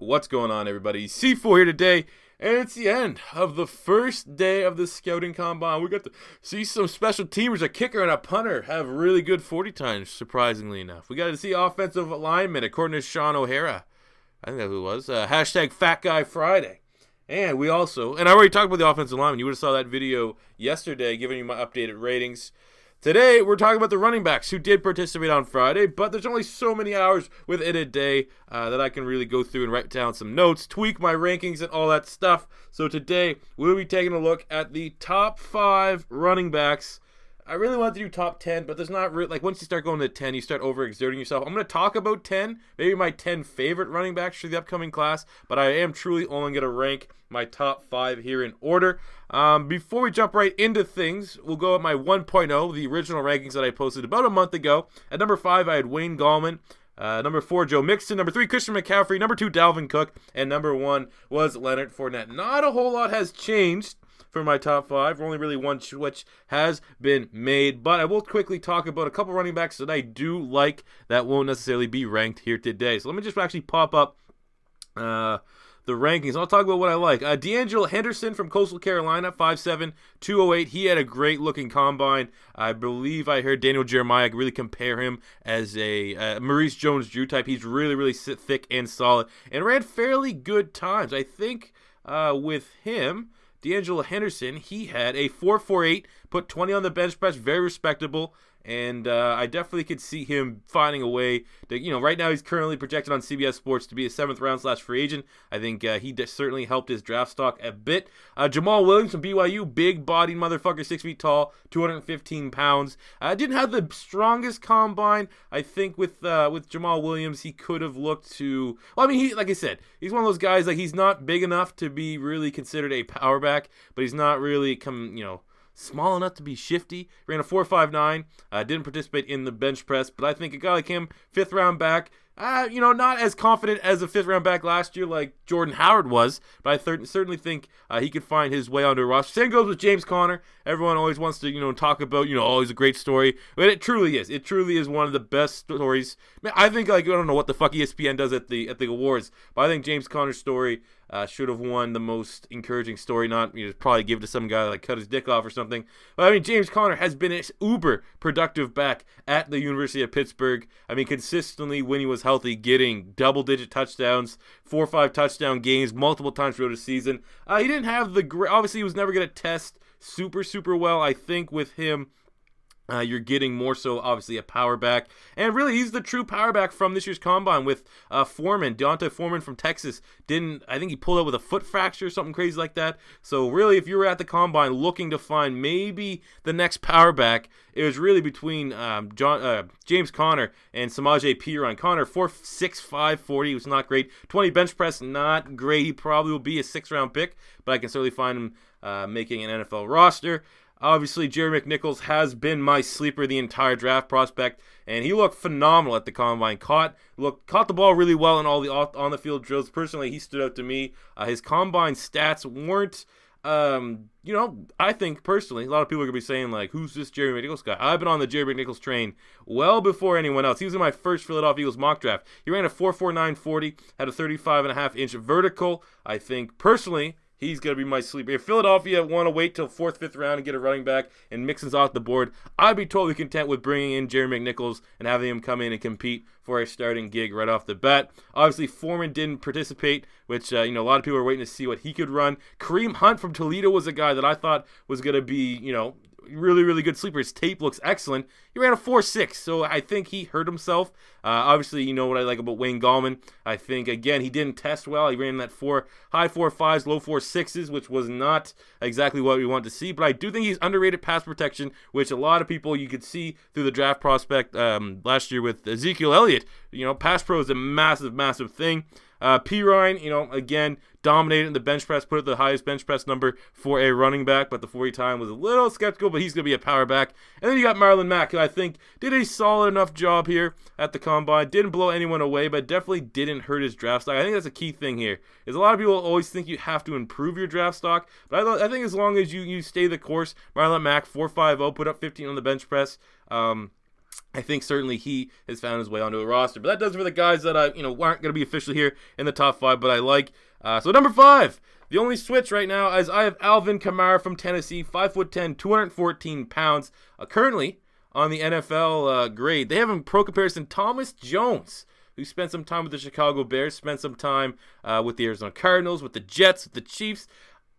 What's going on, everybody? C4 here today, and it's the end of the first day of the scouting combine. We got to see some special teamers, a kicker and a punter, have really good 40 times, surprisingly enough. We got to see offensive alignment, according to Sean O'Hara. I think that's who it was. Hashtag Fat Guy Friday. And we also, and I already talked about the offensive lineman. You would have saw that video yesterday, giving you my updated ratings. Today, we're talking about the running backs who did participate on Friday, but there's only so many hours within a day that I can really go through and write down some notes, tweak my rankings, and all that stuff. So today, we'll be taking a look at the top 5 running backs. I really want to do top 10, but there's not really, like, once you start going to 10, you start overexerting yourself. I'm going to talk about 10, maybe my 10 favorite running backs for the upcoming class, but I am truly only going to rank my top 5 here in order. Before we jump right into things, we'll go at my 1.0, the original rankings that I posted about a month ago. At number 5, I had Wayne Gallman. Number 4, Joe Mixon. Number 3, Christian McCaffrey. Number 2, Dalvin Cook. And number 1 was Leonard Fournette. Not a whole lot has changed for my top 5. Only really one switch has been made, but I will quickly talk about a couple running backs that I do like that won't necessarily be ranked here today. So let me just actually pop up the rankings. I'll talk about what I like. D'Angelo Henderson from Coastal Carolina, 5'7", 208. He had a great looking combine. I believe I heard Daniel Jeremiah really compare him as a Maurice Jones-Drew type. He's really, really thick and solid and ran fairly good times. I think with him, D'Angelo Henderson, he had a 4.48, put 20 on the bench press, very respectable, and I definitely could see him finding a way to, right now he's currently projected on CBS Sports to be a 7th round / free agent. I think he certainly helped his draft stock a bit. Jamal Williams from BYU, big bodied motherfucker, 6 feet tall, 215 pounds. Didn't have the strongest combine. I think with Jamal Williams, he could have looked to, like I said, he's one of those guys, like, he's not big enough to be really considered a power back, but he's not really small enough to be shifty. Ran a 4.59. Didn't participate in the bench press, but I think a guy like him, 5th round back, not as confident as a 5th round back last year like Jordan Howard was, but I certainly think he could find his way onto a roster. Same goes with James Conner. Everyone always wants to, talk about, oh, he's a great story, but it truly is. It truly is one of the best stories. I think, I don't know what the fuck ESPN does at the awards, but I think James Conner's story should have won the most encouraging story. Not probably give it to some guy that cut his dick off or something. But James Conner has been an uber productive back at the University of Pittsburgh. Consistently when he was healthy, getting double-digit touchdowns, 4 or 5 touchdown games multiple times throughout the season. He didn't have obviously he was never going to test super well. I think with him, you're getting more so, obviously, a power back. And really, he's the true power back from this year's combine with Foreman. Deontay Foreman from Texas. I think he pulled out with a foot fracture or something crazy like that. So really, if you were at the combine looking to find maybe the next power back, it was really between James Conner and Samaje Perine. Conner, 4.65, 40. He was not great. 20 bench press, not great. He probably will be a 6th round pick, but I can certainly find him making an NFL roster. Obviously, Jerry McNichols has been my sleeper the entire draft prospect, and he looked phenomenal at the combine. Caught the ball really well in all the on-the-field drills. Personally, he stood out to me. His combine stats weren't, I think personally, a lot of people are going to be saying, like, who's this Jerry McNichols guy? I've been on the Jerry McNichols train well before anyone else. He was in my first Philadelphia Eagles mock draft. He ran a 4.49 40, had a 35.5-inch vertical. I think, personally, he's going to be my sleeper. If Philadelphia want to wait till 4th, 5th round and get a running back and Mixon's off the board, I'd be totally content with bringing in Jerry McNichols and having him come in and compete for a starting gig right off the bat. Obviously, Foreman didn't participate, which, a lot of people are waiting to see what he could run. Kareem Hunt from Toledo was a guy that I thought was going to be, really, really good sleeper. His tape looks excellent. He ran a 4.6, so I think he hurt himself. Obviously, you know what I like about Wayne Gallman. I think, again, he didn't test well. He ran that high 4.5s, low 4.6s, which was not exactly what we want to see. But I do think he's underrated pass protection, which a lot of people you could see through the draft prospect last year with Ezekiel Elliott. Pass pro is a massive, massive thing. Perine, again, dominated in the bench press, put it the highest bench press number for a running back, but the 40 time was a little skeptical, but he's going to be a power back. And then you got Marlon Mack, who I think did a solid enough job here at the combine. Didn't blow anyone away, but definitely didn't hurt his draft stock. I think that's a key thing here, is a lot of people always think you have to improve your draft stock, but I think as long as you stay the course, Marlon Mack, 4.50, put up 15 on the bench press. I think certainly he has found his way onto a roster. But that does it for the guys that aren't going to be officially here in the top 5, but I like. So number 5, the only switch right now is I have Alvin Kamara from Tennessee, 5'10", 214 pounds, currently on the NFL grade. They have in pro comparison Thomas Jones, who spent some time with the Chicago Bears, spent some time with the Arizona Cardinals, with the Jets, with the Chiefs.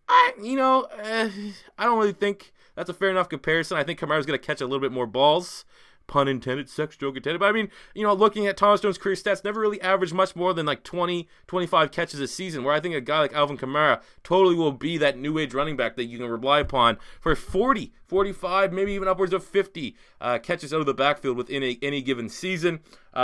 I don't really think that's a fair enough comparison. I think Kamara's going to catch a little bit more balls. Pun intended, sex joke intended. But I mean, looking at Thomas Jones' career stats, never really averaged much more than like 20, 25 catches a season, where I think a guy like Alvin Kamara totally will be that new age running back that you can rely upon for 40, 45, maybe even upwards of 50 catches out of the backfield within any given season.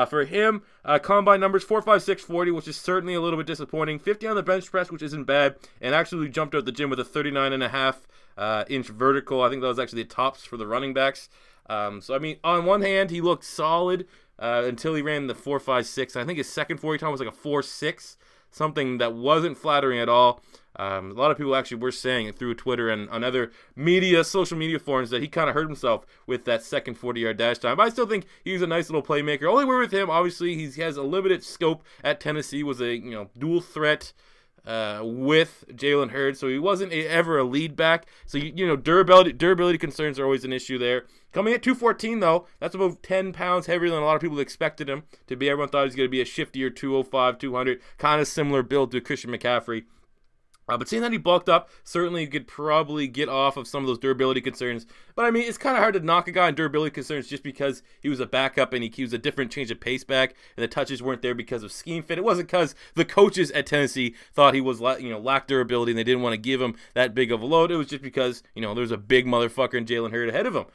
For him, combine numbers 4.56 40, which is certainly a little bit disappointing. 50 on the bench press, which isn't bad, and actually jumped out the gym with a 39.5 inch vertical. I think that was actually the tops for the running backs. So, I mean, on one hand, he looked solid until he ran the 4.56. I think his second 40 time was like a 4.6, something that wasn't flattering at all. A lot of people actually were saying it through Twitter and on other social media forums, that he kind of hurt himself with that second 40-yard dash time. But I still think he's a nice little playmaker. Only word with him, obviously, he has a limited scope at Tennessee, was a dual threat with Jalen Hurts, so he wasn't ever a lead back. So durability concerns are always an issue there. Coming at 214 though, that's about 10 pounds heavier than a lot of people expected him to be. Everyone thought he was going to be a shiftier 205, 200, kind of similar build to Christian McCaffrey. But seeing that he bulked up, certainly could probably get off of some of those durability concerns. But I mean, it's kind of hard to knock a guy on durability concerns just because he was a backup and he was a different change of pace back, and the touches weren't there because of scheme fit. It wasn't because the coaches at Tennessee thought he was lacked durability and they didn't want to give him that big of a load. It was just because there's a big motherfucker in Jalen Hurts ahead of him.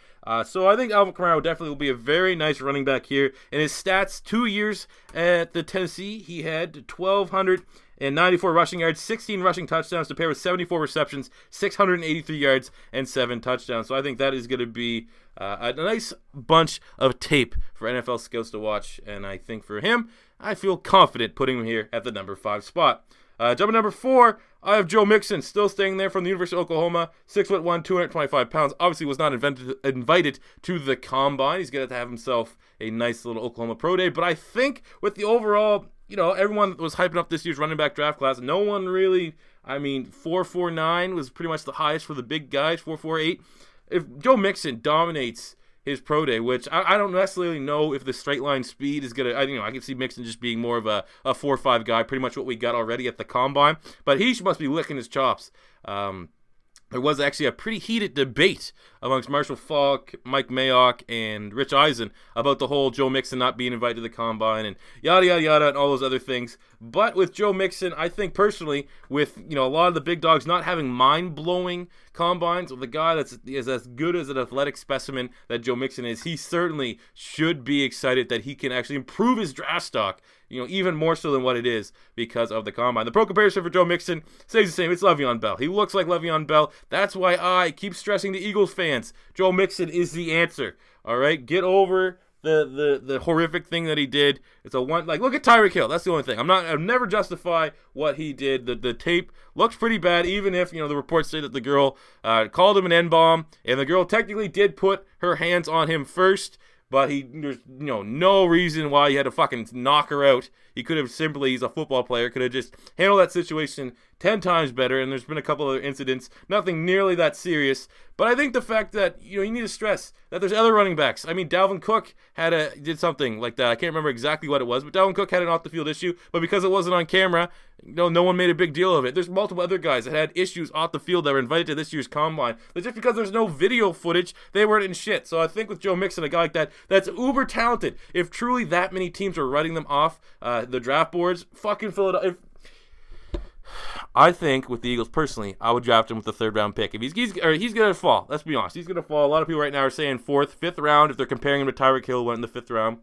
So I think Alvin Kamara definitely will be a very nice running back here. In his stats, 2 years at the Tennessee, he had 1,294 rushing yards, 16 rushing touchdowns to pair with 74 receptions, 683 yards, and 7 touchdowns. So I think that is going to be a nice bunch of tape for NFL scouts to watch. And I think for him, I feel confident putting him here at the number 5 spot. Jumping number 4, I have Joe Mixon, still staying there from the University of Oklahoma, 6'1", 225 pounds. Obviously was not invited to the Combine. He's going to have himself a nice little Oklahoma Pro Day. But I think with the overall, everyone was hyping up this year's running back draft class. No one really, 4.49 was pretty much the highest for the big guys, 4.48. If Joe Mixon dominates his pro day, which I don't necessarily know if the straight line speed is gonna. I can see Mixon just being more of a 4.5 guy, pretty much what we got already at the Combine. But he must be licking his chops. There was actually a pretty heated debate amongst Marshall Faulk, Mike Mayock, and Rich Eisen about the whole Joe Mixon not being invited to the Combine and yada, yada, yada, and all those other things. But with Joe Mixon, I think personally, with a lot of the big dogs not having mind-blowing combines, with a guy that is as good as an athletic specimen that Joe Mixon is, he certainly should be excited that he can actually improve his draft stock, even more so than what it is because of the Combine. The pro comparison for Joe Mixon stays the same. It's Le'Veon Bell. He looks like Le'Veon Bell. That's why I keep stressing to Eagles fans, Joe Mixon is the answer. All right, get over the horrific thing that he did. It's look at Tyreek Hill. That's the only thing. I'll never justify what he did. The tape looks pretty bad, even if the reports say that the girl called him an N-bomb, and the girl technically did put her hands on him first. But there's no reason why he had to fucking knock her out. He could have simply, he's a football player, could have just handled that situation 10 times better. And there's been a couple other incidents, nothing nearly that serious. But I think the fact that you need to stress that there's other running backs. Dalvin Cook did something like that. I can't remember exactly what it was, but Dalvin Cook had an off the field issue. But because it wasn't on camera, no one made a big deal of it. There's multiple other guys that had issues off the field that were invited to this year's Combine. But just because there's no video footage, they weren't in shit. So I think with Joe Mixon, a guy like that's uber talented. If truly that many teams are writing them off the draft boards, fucking Philadelphia. I think with the Eagles personally, I would draft him with the 3rd round pick. If he's going to fall, let's be honest, he's going to fall. A lot of people right now are saying 4th, 5th round if they're comparing him to Tyreek Hill, went in the 5th round.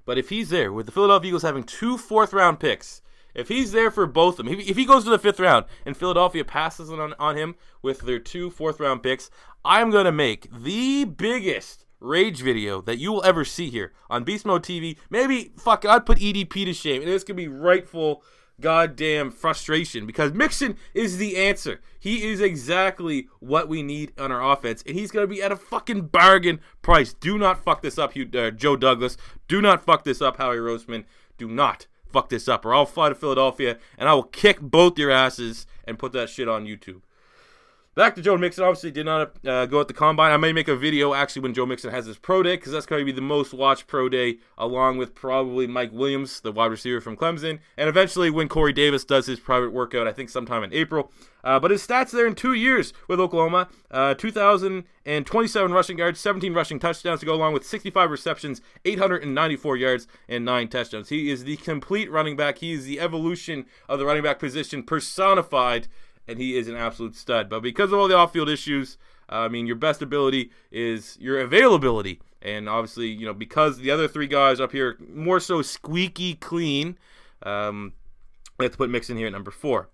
But if he's there, with the Philadelphia Eagles having 2 4th round picks, if he's there for both of them, if he goes to the 5th round and Philadelphia passes on him with their 2 4th round picks, I'm going to make the biggest rage video that you will ever see here on Beast Mode TV. Maybe, I'd put EDP to shame. And this could be rightful goddamn frustration because Mixon is the answer. He is exactly what we need on our offense, and he's going to be at a fucking bargain price. Do not fuck this up, Joe Douglas. Do not fuck this up, Howie Roseman. Do not fuck this up, or I'll fly to Philadelphia, and I will kick both your asses and put that shit on YouTube. Back to Joe Mixon. Obviously did not go at the Combine. I may make a video actually when Joe Mixon has his pro day, because that's going to be the most watched pro day, along with probably Mike Williams, the wide receiver from Clemson, and eventually when Corey Davis does his private workout, I think sometime in April. But his stats there in 2 years with Oklahoma, 2,027 rushing yards, 17 rushing touchdowns to go along with 65 receptions, 894 yards, and 9 touchdowns. He is the complete running back. He is the evolution of the running back position personified, and he is an absolute stud. But because of all the off-field issues, your best ability is your availability. And obviously, because the other three guys up here more so squeaky clean, we have to put Mixon here at number 4.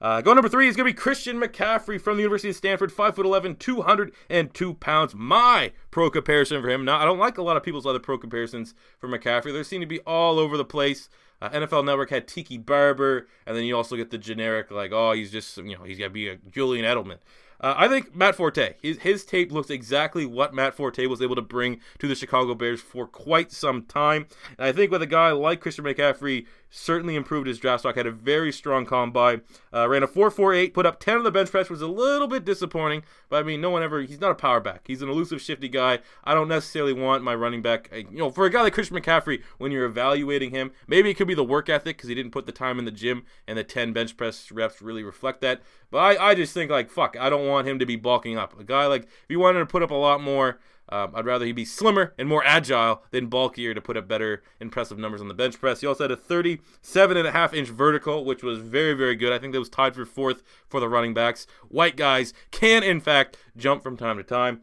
Go number 3 is going to be Christian McCaffrey from the University of Stanford, 5'11", 202 pounds. My pro comparison for him. Now, I don't like a lot of people's other pro comparisons for McCaffrey. They seem to be all over the place. NFL Network had Tiki Barber, and then you also get the generic, he's just, he's got to be a Julian Edelman. I think Matt Forte, his tape looks exactly what Matt Forte was able to bring to the Chicago Bears for quite some time. And I think with a guy like Christian McCaffrey, certainly improved his draft stock, had a very strong combine, ran a 4.48, put up 10 on the bench press, was a little bit disappointing, but he's not a power back. He's an elusive, shifty guy. I don't necessarily want my running back, for a guy like Christian McCaffrey, when you're evaluating him, maybe it could be the work ethic because he didn't put the time in the gym, and the 10 bench press reps really reflect that. But I just think, I don't want him to be bulking up. A guy if you wanted to put up a lot more, I'd rather he be slimmer and more agile than bulkier to put up better, impressive numbers on the bench press. He also had a 37.5-inch vertical, which was very, very good. I think that was tied for 4th for the running backs. White guys can, in fact, jump from time to time.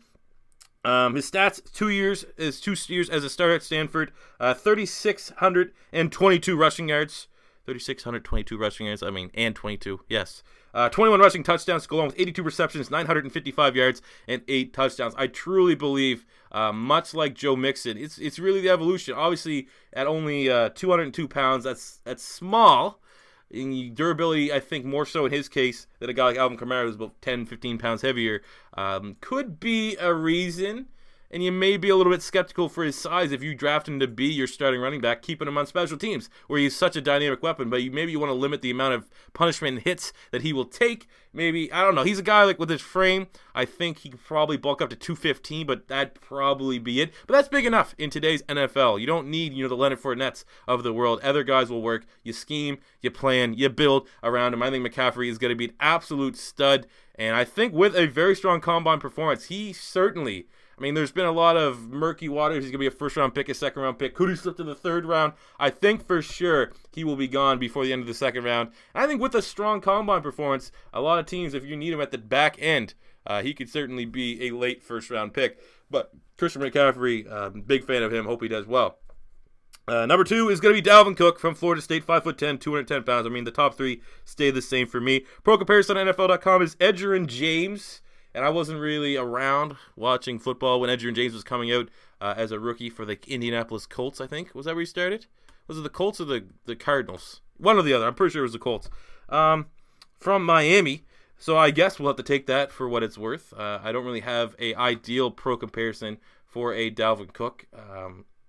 His stats, 2 years as a starter at Stanford, 3,622 rushing yards. 3,622 rushing yards, and 22, yes. 21 rushing touchdowns to go along with 82 receptions, 955 yards, and 8 touchdowns. I truly believe, much like Joe Mixon, it's really the evolution. Obviously, at only 202 pounds, that's small. In durability, I think more so in his case than a guy like Alvin Kamara, who's about 10, 15 pounds heavier, could be a reason. And you may be a little bit skeptical for his size if you draft him to be your starting running back, keeping him on special teams, where he's such a dynamic weapon. But maybe you want to limit the amount of punishment and hits that he will take. Maybe, I don't know. He's a guy with his frame. I think he could probably bulk up to 215, but that'd probably be it. But that's big enough in today's NFL. You don't need, the Leonard Fournettes of the world. Other guys will work. You scheme, you plan, you build around him. I think McCaffrey is going to be an absolute stud. And I think with a very strong combine performance, he certainly... there's been a lot of murky waters. He's going to be a first-round pick, a second-round pick. Could he slip to the 3rd round? I think for sure he will be gone before the end of the 2nd round. And I think with a strong combine performance, a lot of teams, if you need him at the back end, he could certainly be a late first-round pick. But Christian McCaffrey, big fan of him. Hope he does well. Number 2 is going to be Dalvin Cook from Florida State, 5'10", 210 pounds. The top 3 stay the same for me. Pro comparison on NFL.com is Edgerrin James. And I wasn't really around watching football when Edgerrin James was coming out as a rookie for the Indianapolis Colts, I think. Was that where he started? Was it the Colts or the Cardinals? One or the other. I'm pretty sure it was the Colts. From Miami. So I guess we'll have to take that for what it's worth. I don't really have a ideal pro comparison for a Dalvin Cook.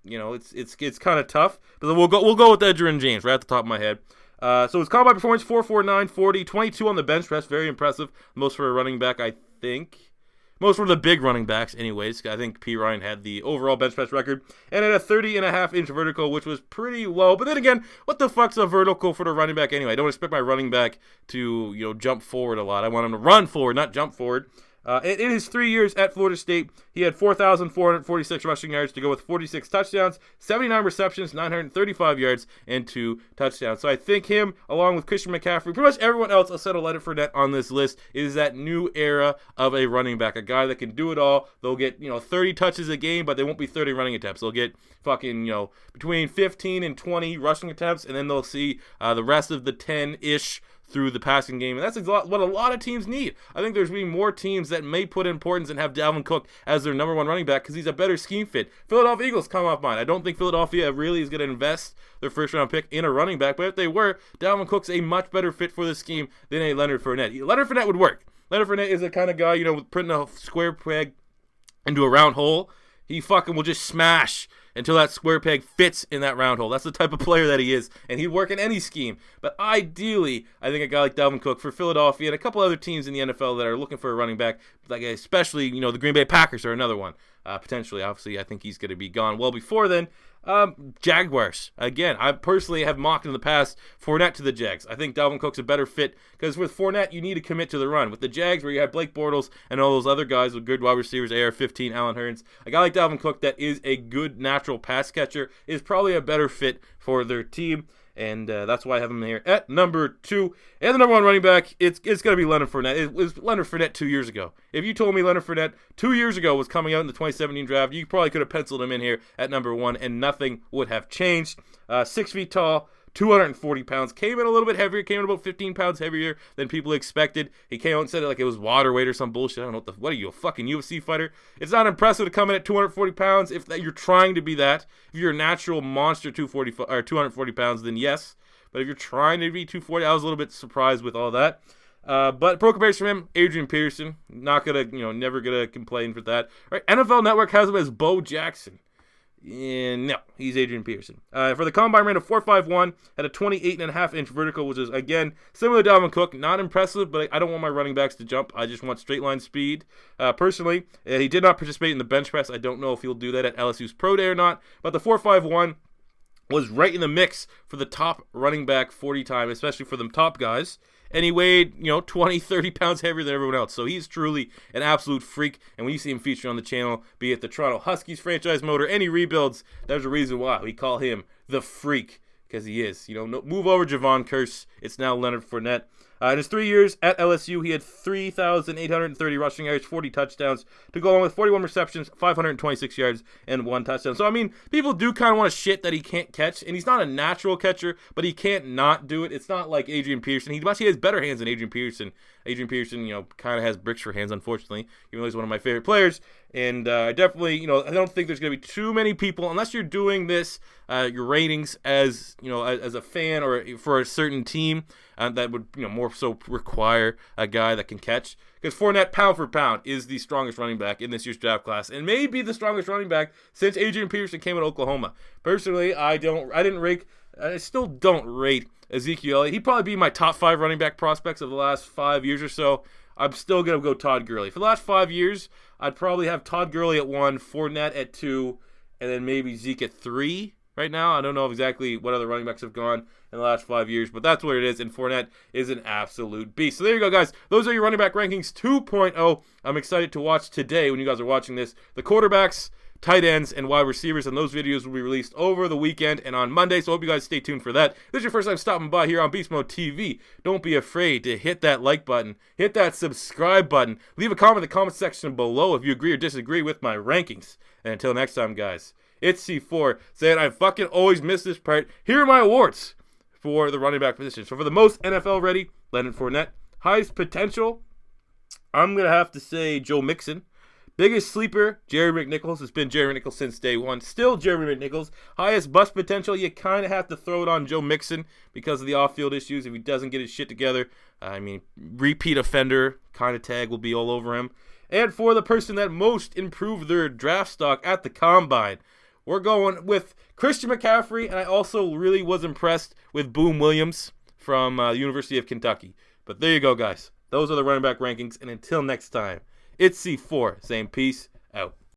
It's kind of tough. But we'll go with Edgerrin James right at the top of my head. So his combine performance, 4.49, 40, 22 on the bench press. Very impressive. Most for a running back, I think. Most for the big running backs, anyways. I think P. Ryan had the overall bench press record. And at a 30.5-inch vertical, which was pretty low. But then again, what the fuck's a vertical for the running back anyway? I don't expect my running back to, jump forward a lot. I want him to run forward, not jump forward. In his 3 years at Florida State, he had 4,446 rushing yards to go with 46 touchdowns, 79 receptions, 935 yards, and 2 touchdowns. So I think him, along with Christian McCaffrey, pretty much everyone else outside of Leonard Fournette on this list, is that new era of a running back, a guy that can do it all. They'll get, 30 touches a game, but they won't be 30 running attempts. They'll get between 15 and 20 rushing attempts, and then they'll see the rest of the 10-ish through the passing game, and that's what a lot of teams need. I think there's going to be more teams that may put importance and have Dalvin Cook as their number one running back because he's a better scheme fit. Philadelphia Eagles come off mine. I don't think Philadelphia really is going to invest their first-round pick in a running back, but if they were, Dalvin Cook's a much better fit for the scheme than a Leonard Fournette. Leonard Fournette would work. Leonard Fournette is the kind of guy, putting a square peg into a round hole. He fucking will just smash until that square peg fits in that round hole. That's the type of player that he is, and he'd work in any scheme. But ideally, I think a guy like Dalvin Cook for Philadelphia and a couple other teams in the NFL that are looking for a running back, like especially, the Green Bay Packers are another one. Potentially, obviously, I think he's going to be gone well before then. Jaguars. Again, I personally have mocked in the past Fournette to the Jags. I think Dalvin Cook's a better fit because with Fournette, you need to commit to the run. With the Jags, where you have Blake Bortles and all those other guys with good wide receivers, AR-15, Allen Hurns, a guy like Dalvin Cook that is a good natural pass catcher is probably a better fit for their team. And that's why I have him here at number 2. And the number 1 running back, it's going to be Leonard Fournette. It was Leonard Fournette 2 years ago. If you told me Leonard Fournette 2 years ago was coming out in the 2017 draft, you probably could have penciled him in here at number 1, and nothing would have changed. 6 feet tall, 240 pounds. Came in a little bit heavier. Came in about 15 pounds heavier than people expected. He came out and said it like it was water weight or some bullshit. I don't know what are you, a fucking UFC fighter? It's not impressive to come in at 240 pounds if you're trying to be that. If you're a natural monster 240 pounds, then yes. But if you're trying to be 240, I was a little bit surprised with all that. But pro comparison from him, Adrian Peterson. Not gonna, never gonna complain for that. All right, NFL Network has him as Bo Jackson. No, he's Adrian Peterson. For the combine, ran a 4.51, had a 28.5-inch vertical, which is, again, similar to Dalvin Cook. Not impressive, but I don't want my running backs to jump. I just want straight line speed. Personally, he did not participate in the bench press. I don't know if he'll do that at LSU's Pro Day or not, but the 4.51 was right in the mix for the top running back 40 time, especially for the top guys. And he weighed, 20, 30 pounds heavier than everyone else. So he's truly an absolute freak. And when you see him featured on the channel, be it the Toronto Huskies franchise mode or any rebuilds, there's a reason why we call him the freak. Because he is. Move over Javon Curse. It's now Leonard Fournette. In his 3 years at LSU, he had 3,830 rushing yards, 40 touchdowns, to go along with 41 receptions, 526 yards, and 1 touchdown. So, people do kind of want to shit that he can't catch, and he's not a natural catcher, but he can't not do it. It's not like Adrian Peterson. He actually has better hands than Adrian Peterson. Adrian Peterson, kind of has bricks for hands, unfortunately, even though he's one of my favorite players. And I definitely, I don't think there's going to be too many people, unless you're doing this, your ratings as, as a fan or for a certain team, that would, more so require a guy that can catch. Because Fournette, pound for pound, is the strongest running back in this year's draft class, and may be the strongest running back since Adrian Peterson came in Oklahoma. Personally, I still don't rate Ezekiel. He'd probably be my top 5 running back prospects of the last 5 years or so. I'm still going to go Todd Gurley. For the last 5 years, I'd probably have Todd Gurley at 1, Fournette at 2, and then maybe Zeke at 3 right now. I don't know exactly what other running backs have gone in the last 5 years, but that's what it is, and Fournette is an absolute beast. So there you go, guys. Those are your running back rankings 2.0. I'm excited to watch today, when you guys are watching this, the quarterbacks, tight ends, and wide receivers, and those videos will be released over the weekend and on Monday, so I hope you guys stay tuned for that. If this is your first time stopping by here on Beast Mode TV, don't be afraid to hit that like button, hit that subscribe button, leave a comment in the comment section below if you agree or disagree with my rankings. And until next time, guys, it's C4 saying I fucking always miss this part. Here are my awards for the running back position. So for the most NFL ready, Leonard Fournette. Highest potential, I'm going to have to say Joe Mixon. Biggest sleeper, Jerry McNichols. It's been Jerry McNichols since day one. Still Jerry McNichols. Highest bust potential, you kind of have to throw it on Joe Mixon because of the off-field issues. If he doesn't get his shit together, repeat offender kind of tag will be all over him. And for the person that most improved their draft stock at the Combine, we're going with Christian McCaffrey, and I also really was impressed with Boom Williams from the University of Kentucky. But there you go, guys. Those are the running back rankings, and until next time, it's C4 saying peace out.